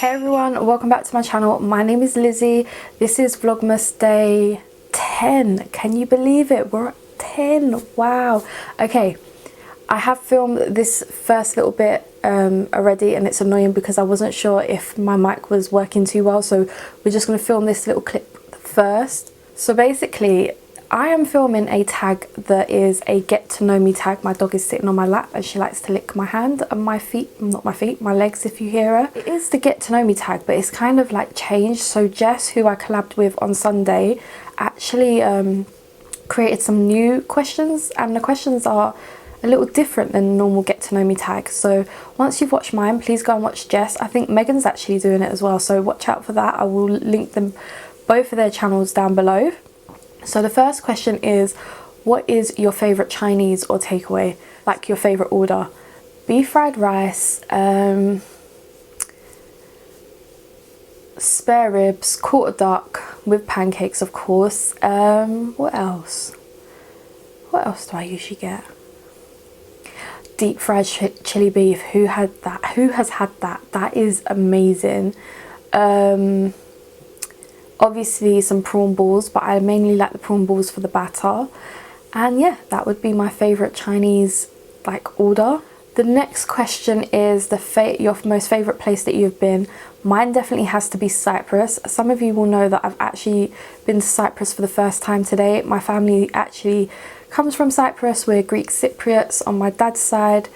Hey everyone, welcome back to my channel. My name is Lizzie. This is Vlogmas day 10. Can you believe it? We're at 10. Wow. Okay, I have filmed this first little bit already, and it's annoying because I wasn't sure if my mic was working too well, so we're just going to film this little clip first. So basically, I am filming a tag that is a get to know me tag. My dog is sitting on my lap and she likes to lick my hand and my feet, not my feet, my legs if you hear her. It is the get to know me tag, but it's kind of like changed. So Jess, who I collabed with on Sunday, actually created some new questions, and the questions are a little different than normal get to know me tag. So once you've watched mine, please go and watch Jess. I think Megan's actually doing it as well, so watch out for that. I will link them, both of their channels, down below. So the first question is, what is your favourite Chinese or takeaway? Like your favourite order? Beef fried rice, spare ribs, quarter duck with pancakes of course. What else? What else do I usually get? Deep fried chili beef. Who had that? Who has had that? That is amazing. Obviously some prawn balls, but I mainly like the prawn balls for the batter. And yeah, that would be my favourite Chinese like order. The next question is your most favourite place that you've been. Mine definitely has to be Cyprus. Some of you will know that I've actually been to Cyprus for the first time today. My family actually comes from Cyprus. We're Greek Cypriots on my dad's side.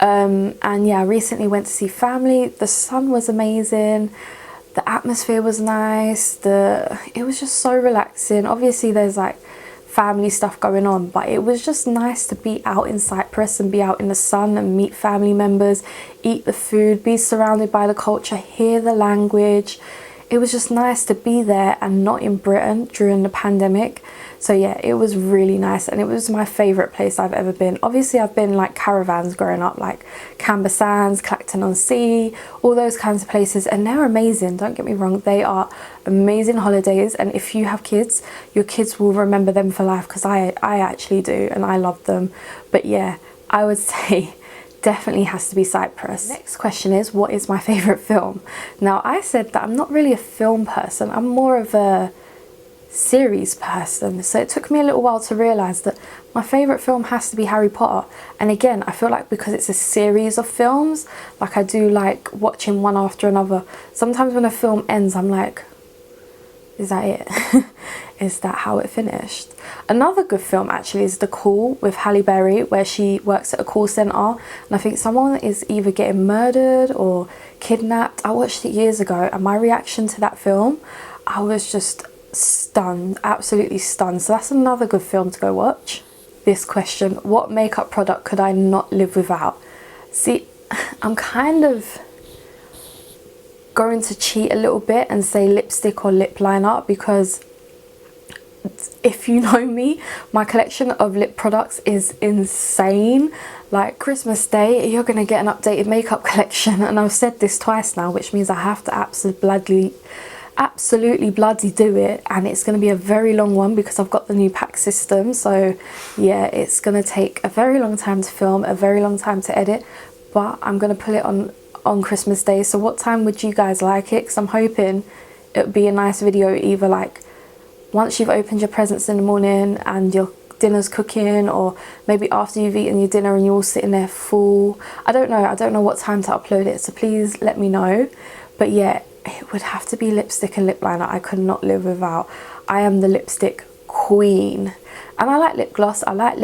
And yeah, I recently went to see family. The sun was amazing. The atmosphere was nice. It was just so relaxing. Obviously there's like family stuff going on, but it was just nice to be out in Cyprus and be out in the sun and meet family members, eat the food, be surrounded by the culture, hear the language. It was just nice to be there and not in Britain during the pandemic. So yeah, it was really nice, and it was my favourite place I've ever been. Obviously I've been like caravans growing up, like Camber Sands, Clacton-on-Sea, all those kinds of places, and they're amazing, don't get me wrong. They are amazing holidays, and if you have kids, your kids will remember them for life, because I actually do, and I love them. But yeah, I would say definitely has to be Cyprus. Next question is, what is my favourite film? Now I said that I'm not really a film person, I'm more of a series person, so it took me a little while to realise that my favourite film has to be Harry Potter. And again, I feel like because it's a series of films, like I do like watching one after another. Sometimes when a film ends I'm like, is that it? Is that how it finished? Another good film actually is The Call with Halle Berry, where she works at a call centre, and I think someone is either getting murdered or kidnapped. I watched it years ago, and my reaction to that film, I was just stunned, absolutely stunned. So that's another good film to go watch. This question, what makeup product could I not live without? See, I'm kind of going to cheat a little bit and say lipstick or lip liner, because if you know me, my collection of lip products is insane. Like Christmas Day, you're gonna get an updated makeup collection, and I've said this twice now, which means I have to absolutely bloody do it, and it's going to be a very long one because I've got the new pack system. So yeah, it's going to take a very long time to film, a very long time to edit, but I'm going to put it on Christmas Day. So what time would you guys like it? Because I'm hoping it would be a nice video, either like once you've opened your presents in the morning and your dinner's cooking, or maybe after you've eaten your dinner and you're all sitting there full. I don't know what time to upload it, so please let me know. But yeah, it would have to be lipstick and lip liner. I could not live without. I am the lipstick queen, and I like lip gloss, I like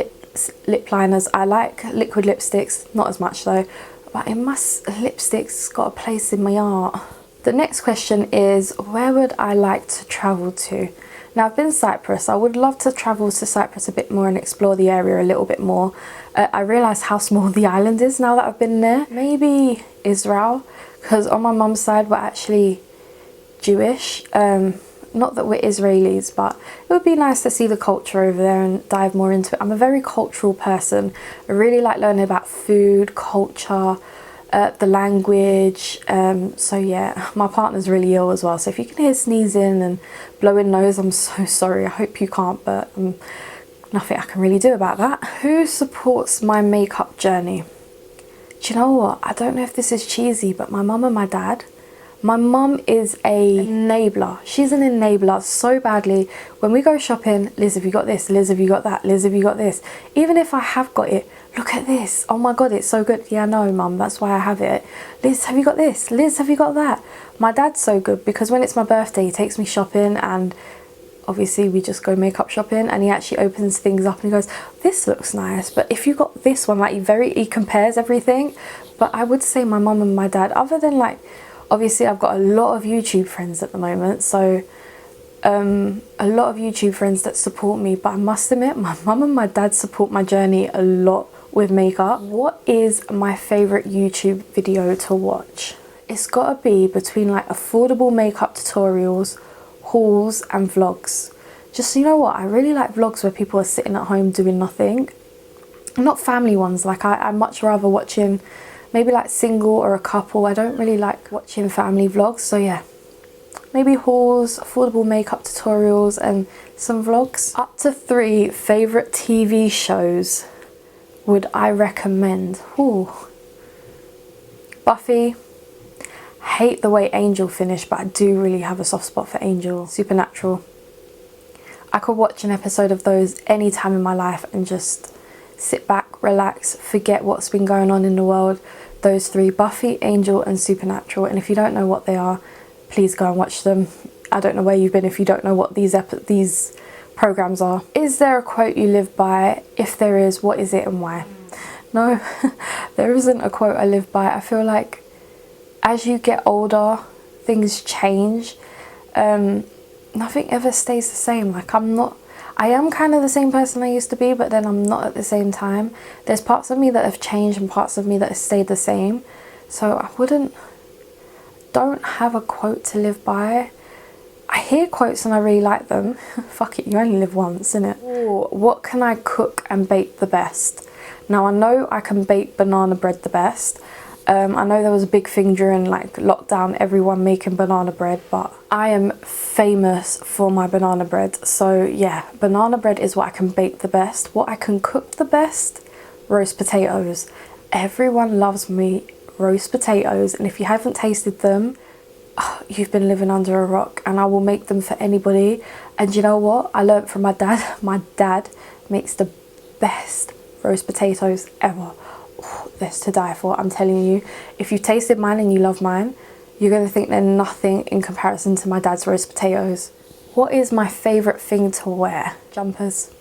lip liners, I like liquid lipsticks, not as much though, but lipstick's got a place in my heart. The next question is, where would I like to travel to? Now I've been to Cyprus. I would love to travel to Cyprus a bit more and explore the area a little bit more. I realise how small the island is now that I've been there. Maybe Israel, because on my mum's side we're actually Jewish. Not that we're Israelis, but it would be nice to see the culture over there and dive more into it. I'm a very cultural person. I really like learning about food, culture, the language. So yeah, my partner's really ill as well, so if you can hear sneezing and blowing nose, I'm so sorry. I hope you can't, but nothing I can really do about that. Who supports my makeup journey? Do you know what? I don't know if this is cheesy, but my mum and my dad. My mum is a enabler. She's an enabler so badly. When we go shopping, Liz, have you got this? Liz, have you got that? Liz, have you got this? Even if I have got it, look at this. Oh my God, it's so good. Yeah, no, mum, that's why I have it. Liz, have you got this? Liz, have you got that? My dad's so good because when it's my birthday, he takes me shopping, and obviously we just go makeup shopping, and he actually opens things up and he goes, this looks nice, but if you got this one, like he compares everything. But I would say my mum and my dad, other than like, obviously I've got a lot of YouTube friends at the moment, so a lot of YouTube friends that support me, but I must admit my mum and my dad support my journey a lot with makeup. What is my favourite YouTube video to watch? It's gotta be between like affordable makeup tutorials, hauls and vlogs. Just, you know what, I really like vlogs where people are sitting at home doing nothing. Not family ones, like I much rather watching maybe like single or a couple. I don't really like watching family vlogs, so yeah, maybe hauls, affordable makeup tutorials and some vlogs. Up to 3 favourite TV shows would I recommend? Ooh. Buffy. Hate the way Angel finished, but I do really have a soft spot for Angel. Supernatural. I could watch an episode of those any time in my life and just sit back, relax, forget what's been going on in the world. Those 3, Buffy, Angel and Supernatural. And if you don't know what they are, please go and watch them. I don't know where you've been if you don't know what these programs are. Is there a quote you live by? If there is, what is it and why? No, there isn't a quote I live by. I feel like as you get older, things change. Nothing ever stays the same. Like I am kind of the same person I used to be, but then I'm not at the same time. There's parts of me that have changed and parts of me that have stayed the same. So I don't have a quote to live by. I hear quotes and I really like them. Fuck it, you only live once, innit? Ooh, what can I cook and bake the best? Now I know I can bake banana bread the best. I know there was a big thing during like lockdown, everyone making banana bread, but I am famous for my banana bread. So yeah, banana bread is what I can bake the best. What I can cook the best, roast potatoes. Everyone loves me roast potatoes, and if you haven't tasted them, you've been living under a rock, and I will make them for anybody. And you know what? I learned from my dad. My dad makes the best roast potatoes ever. Oh, that's to die for, I'm telling you. If you've tasted mine and you love mine, you're going to think they're nothing in comparison to my dad's roast potatoes. What is my favourite thing to wear? Jumpers.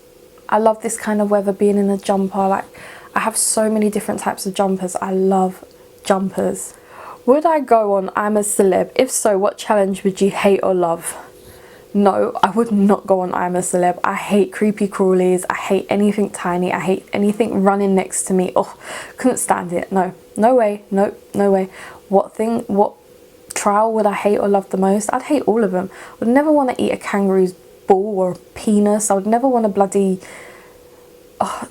I love this kind of weather, being in a jumper. Like, I have so many different types of jumpers. I love jumpers. Would I go on I'm a Celeb? If so, what challenge would you hate or love? No, I would not go on I'm a Celeb. I hate creepy crawlies. I hate anything tiny. I hate anything running next to me. Oh, couldn't stand it. No, no way. No, no way. What trial would I hate or love the most? I'd hate all of them. I would never want to eat a kangaroo's ball or a penis. I would never want to bloody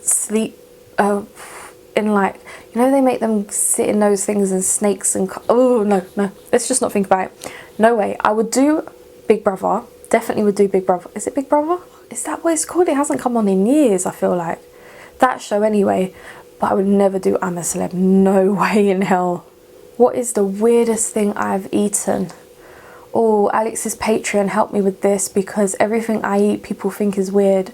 sleep in, like, you know, they make them sit in those things and snakes and oh no, let's just not think about it. No way. I would do Big Brother. Definitely would do Big Brother. Is it Big Brother? Is that what it's called? It hasn't come on in years, I feel like. That show anyway. But I would never do I'm a Celeb. No way in hell. What is the weirdest thing I've eaten? Oh, Alex's Patreon helped me with this because everything I eat people think is weird.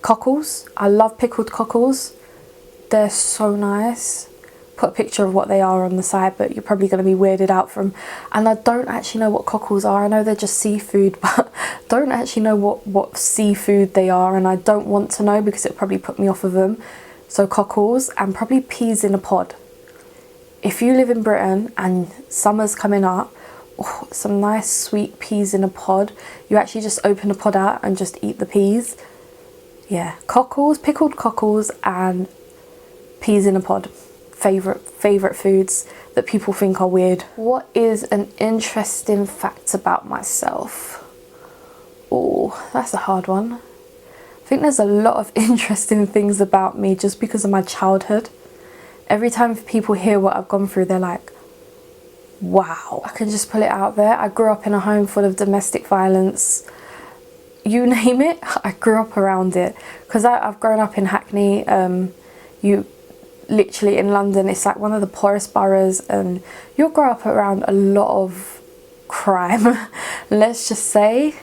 Cockles. I love pickled cockles. They're so nice. Put a picture of what they are on the side, but you're probably going to be weirded out from. And I don't actually know what cockles are. I know they're just seafood, but don't actually know what seafood they are, and I don't want to know because it'll probably put me off of them. So cockles, and probably peas in a pod. If you live in Britain and summer's coming up, oh, some nice sweet peas in a pod. You actually just open the pod out and just eat the peas. Yeah, cockles, pickled cockles and peas in a pod. Favorite foods that people think are weird. What is an interesting fact about myself? Oh, that's a hard one. I think there's a lot of interesting things about me just because of my childhood. Every time people hear what I've gone through, they're like, wow. I can just pull it out there. I grew up in a home full of domestic violence. You name it, I grew up around it. Because I've grown up in Hackney. literally in London, it's like one of the poorest boroughs, and you'll grow up around a lot of crime. Let's just say,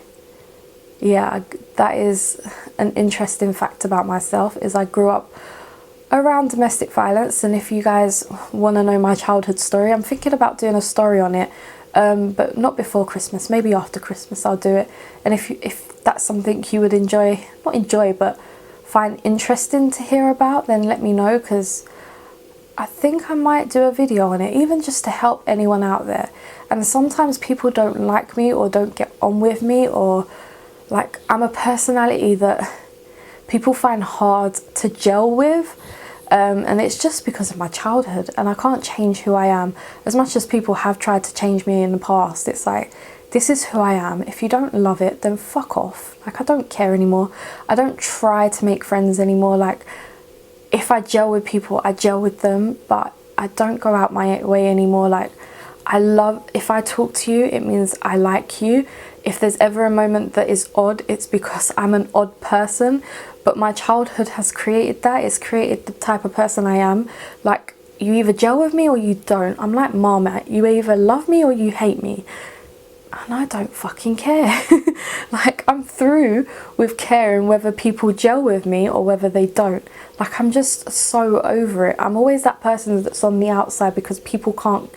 yeah, that is an interesting fact about myself, is I grew up around domestic violence. And if you guys want to know my childhood story, I'm thinking about doing a story on it, but not before Christmas, maybe after Christmas I'll do it. And if that's something you would enjoy, not enjoy, but find interesting to hear about, then let me know, because I think I might do a video on it, even just to help anyone out there. And sometimes people don't like me or don't get on with me, or like, I'm a personality that people find hard to gel with, and it's just because of my childhood, and I can't change who I am. As much as people have tried to change me in the past, it's like, this is who I am. If you don't love it, then fuck off. Like, I don't care anymore. I don't try to make friends anymore. Like, if I gel with people, I gel with them, but I don't go out my way anymore. Like, if I talk to you, it means I like you. If there's ever a moment that is odd, it's because I'm an odd person. But my childhood has created that. It's created the type of person I am. Like, you either gel with me or you don't. I'm like Marmite. You either love me or you hate me. And I don't fucking care. Like, I'm through with caring whether people gel with me or whether they don't. Like, I'm just so over it. I'm always that person that's on the outside because people can't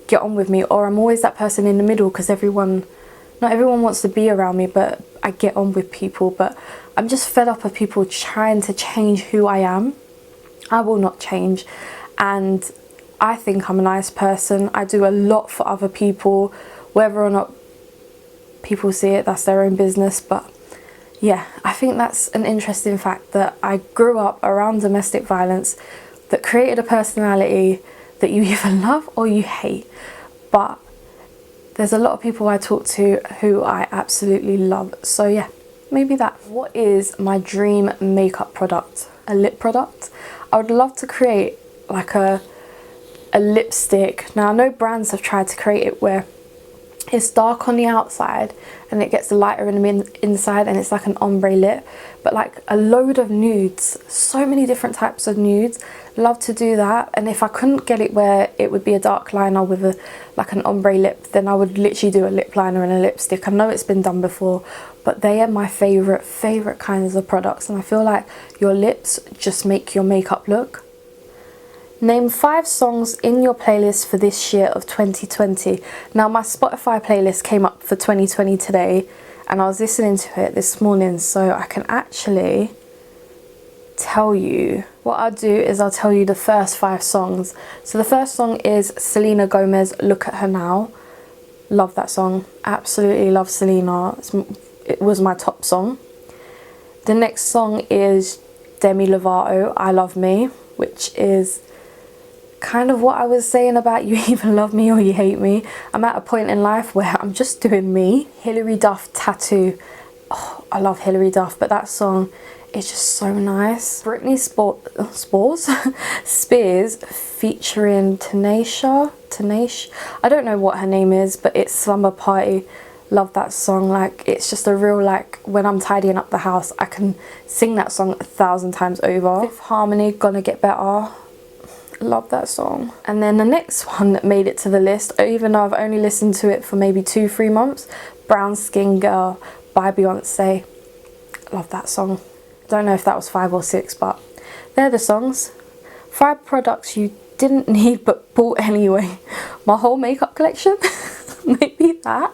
get on with me, or I'm always that person in the middle because not everyone wants to be around me, but I get on with people. But I'm just fed up of people trying to change who I am. I will not change. And I think I'm a nice person. I do a lot for other people. Whether or not people see it, that's their own business. But yeah, I think that's an interesting fact, that I grew up around domestic violence that created a personality that you either love or you hate. But there's a lot of people I talk to who I absolutely love. So yeah, maybe that. What is my dream makeup product? A lip product? I would love to create like a lipstick. Now, I know brands have tried to create it where it's dark on the outside and it gets lighter in the inside, and it's like an ombre lip, but like a load of nudes, so many different types of nudes. Love to do that. And if I couldn't get it where it would be a dark liner with like an ombre lip, then I would literally do a lip liner and a lipstick. I know it's been done before, but they are my favorite kinds of products, and I feel like your lips just make your makeup look. Name 5 songs in your playlist for this year of 2020. Now, my Spotify playlist came up for 2020 today, and I was listening to it this morning, so I can actually tell you. What I'll do is I'll tell you the first 5 songs. So the first song is Selena Gomez, Look at Her Now. Love that song. Absolutely love Selena. It was my top song. The next song is Demi Lovato, I Love Me, which is kind of what I was saying about you either love me or you hate me. I'm at a point in life where I'm just doing me. Hilary Duff, Tattoo. Oh, I love Hilary Duff, but that song is just so nice. Britney Spears featuring Tenacious. I don't know what her name is, but it's Slumber Party. Love that song. Like, it's just a real, like, when I'm tidying up the house, I can sing that song 1,000 times over. Fifth Harmony, Gonna Get Better. Love that song. And then the next one that made it to the list, even though I've only listened to it for maybe 2-3 months, Brown Skin Girl by Beyonce. Love that song. Don't know if that was 5 or 6, but they're the songs. 5 products you didn't need but bought anyway. My whole makeup collection. Maybe that.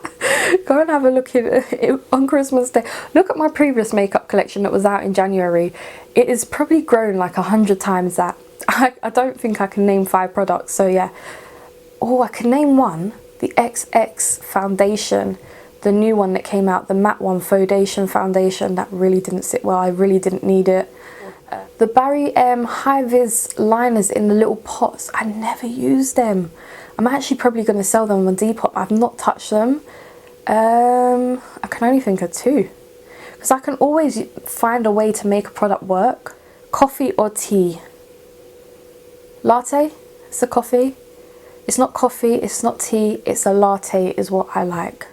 Go and have a look at it on Christmas Day. Look at my previous makeup collection that was out in January. It has probably grown like 100 times that. I don't think I can name 5 products, so yeah. Oh, I can name one. The XX foundation, the new one that came out, the matte one, Foundation Foundation, that really didn't sit well. I really didn't need it. The Barry M High Vis liners in the little pots, I never used them. I'm actually probably going to sell them on Depop. I've not touched them. I can only think of 2, because I can always find a way to make a product work. Coffee or tea? Latte? It's a coffee. It's not coffee, it's not tea, it's a latte is what I like.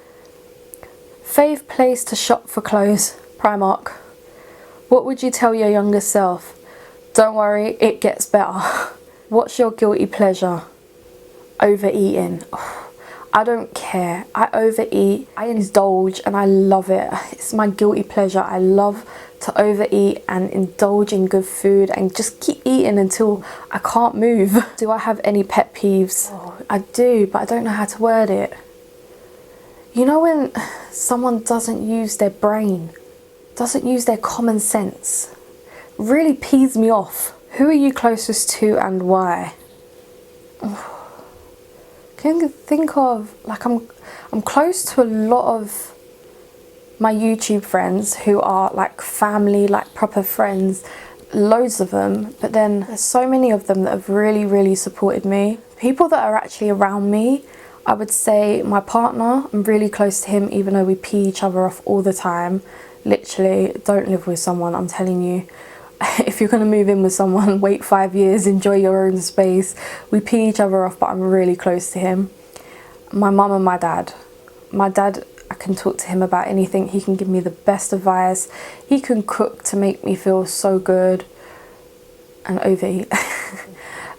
Fave place to shop for clothes? Primark. What would you tell your younger self? Don't worry, it gets better. What's your guilty pleasure? Overeating. Oh, I don't care. I overeat. I indulge and I love it. It's my guilty pleasure. I love to overeat and indulge in good food and just keep eating until I can't move. Do I have any pet peeves? Oh, I do, but I don't know how to word it. You know when someone doesn't use their brain, doesn't use their common sense, really pees me off. Who are you closest to and why? Can you think of, like, I'm close to a lot of my YouTube friends who are like family, like proper friends, loads of them, but then there's so many of them that have really supported me. People that are actually around me, I would say my partner, I'm really close to him even though we pee each other off all the time. Literally, don't live with someone, I'm telling you. If you're going to move in with someone, wait 5 years, enjoy your own space. We pee each other off, but I'm really close to him. My mum and my dad. My dad, I can talk to him about anything. He can give me the best advice. He can cook to make me feel so good and overeat.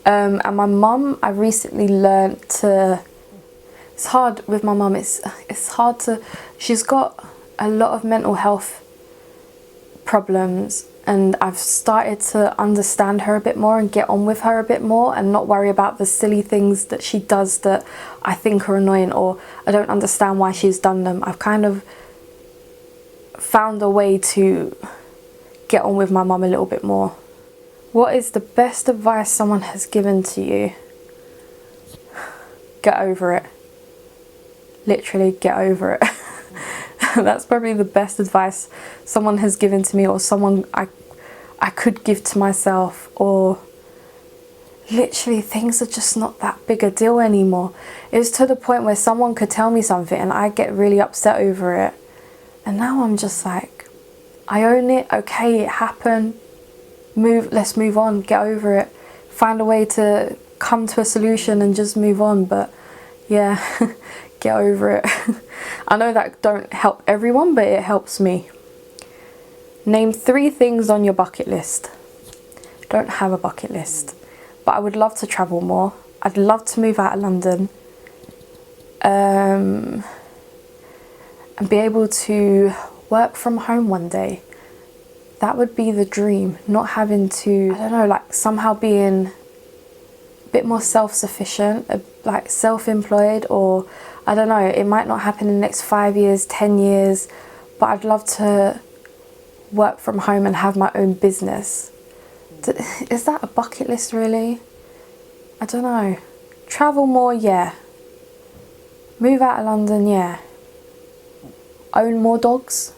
And my mum, I recently learnt to... It's hard with my mum. It's hard to... She's got a lot of mental health problems, and I've started to understand her a bit more and get on with her a bit more and not worry about the silly things that she does that I think are annoying or I don't understand why she's done them. I've kind of found a way to get on with my mum a little bit more. What is the best advice someone has given to you? Get over it. Literally, get over it. That's probably the best advice someone has given to me, or someone I could give to myself. Or literally, things are just not that big a deal anymore. It's to the point where someone could tell me something and I get really upset over it, and now I'm just like, I own it. Okay, it happened. Let's move on, get over it, find a way to come to a solution and just move on. But yeah, get over it. I know that don't help everyone, but it helps me. Name 3 things on your bucket list. Don't have a bucket list, but I would love to travel more. I'd love to move out of London and be able to work from home one day. That would be the dream. Not having to, I don't know, like somehow being a bit more self-sufficient, like self-employed, or I don't know, it might not happen in the next 5 years, 10 years, but I'd love to work from home and have my own business. Is that a bucket list really? I don't know. Travel more, yeah. Move out of London, yeah. Own more dogs.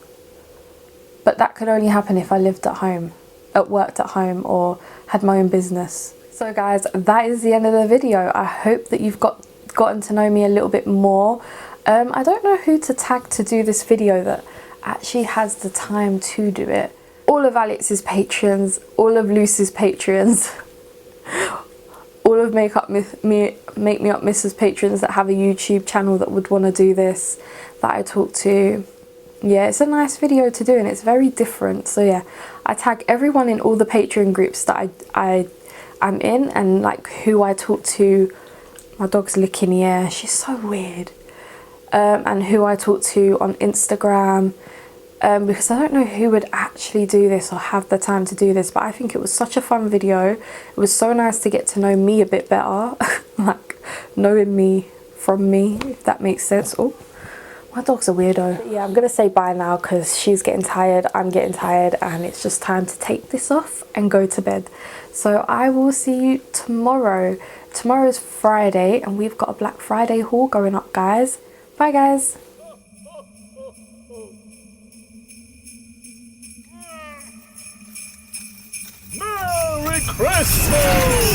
But that could only happen if I lived at home, worked at home, or had my own business. So guys, that is the end of the video. I hope that you've gotten to know me a little bit more. I don't know who to tag to do this video that actually has the time to do it. All of Alex's patrons, all of Lucy's patrons, all of Make Me Up Mrs. patrons that have a YouTube channel that would want to do this, that I talk to. Yeah, it's a nice video to do and it's very different. So yeah, I tag everyone in all the Patreon groups that I'm in, and like who I talk to. My dog's licking the air, she's so weird. And who I talk to on Instagram, because I don't know who would actually do this or have the time to do this, but I think it was such a fun video. It was so nice to get to know me a bit better, like knowing me from me, if that makes sense. Oh, my dog's a weirdo. But yeah, I'm gonna say bye now because she's getting tired, I'm getting tired, and it's just time to take this off and go to bed. So I will see you tomorrow. Tomorrow's Friday and we've got a Black Friday haul going up, guys. Bye guys. Merry Christmas!